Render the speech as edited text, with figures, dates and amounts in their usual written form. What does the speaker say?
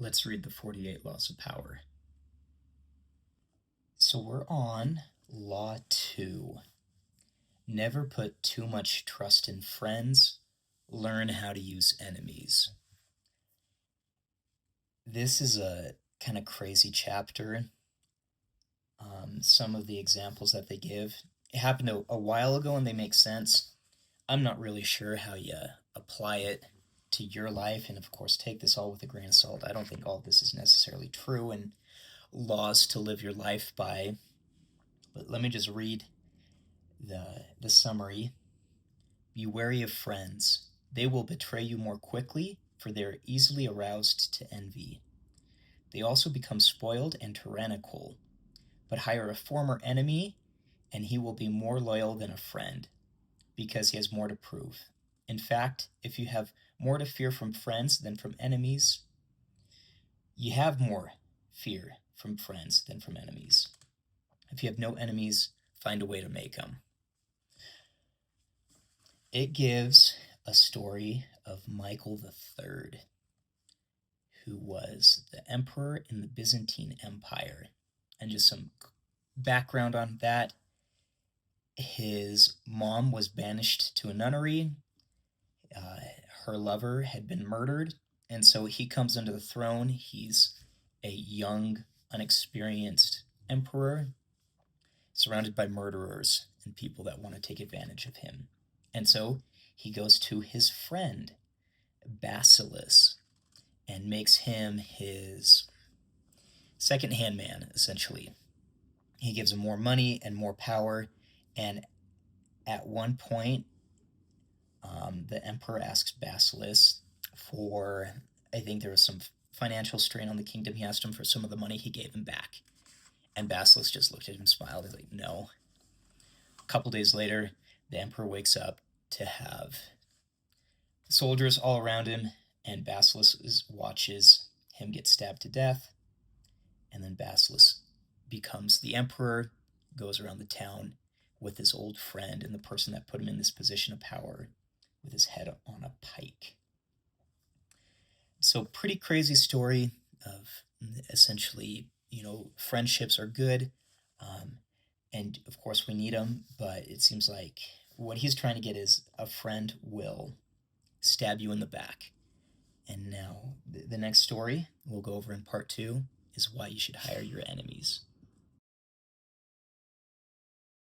Let's read the 48 Laws of Power. So we're on Law 2. Never put too much trust in friends. Learn how to use enemies. This is a kind of crazy chapter. Some of the examples that they give, it happened a while ago and they make sense. I'm not really sure how you apply it to your life, and of course, take this all with a grain of salt. I don't think all of this is necessarily true and laws to live your life by. But let me just read the summary. Be wary of friends. They will betray you more quickly, for they are easily aroused to envy. They also become spoiled and tyrannical. But hire a former enemy, and he will be more loyal than a friend, because he has more to prove. In fact, if you have more to fear from friends than from enemies, you have more fear from friends than from enemies. If you have no enemies, find a way to make them. It gives a story of Michael III, who was the emperor in the Byzantine Empire. And just some background on that. His mom was banished to a nunnery. Her lover had been murdered, and so he comes into the throne. He's a young, unexperienced emperor surrounded by murderers and people that want to take advantage of him. And so he goes to his friend, Basileus, and makes him his second-hand man, essentially. He gives him more money and more power, and at one point, the emperor asks Basileus for, I think there was some financial strain on the kingdom. He asked him for some of the money. He gave him back. And Basileus just looked at him and smiled. He's like, no. A couple days later, the emperor wakes up to have soldiers all around him, and Basileus watches him get stabbed to death. And then Basileus becomes the emperor, goes around the town with his old friend and the person that put him in this position of power with his head on a pike. So pretty crazy story of essentially, friendships are good. And of course we need them, but it seems like what he's trying to get is a friend will stab you in the back. And now the next story we'll go over in part 2 is why you should hire your enemies.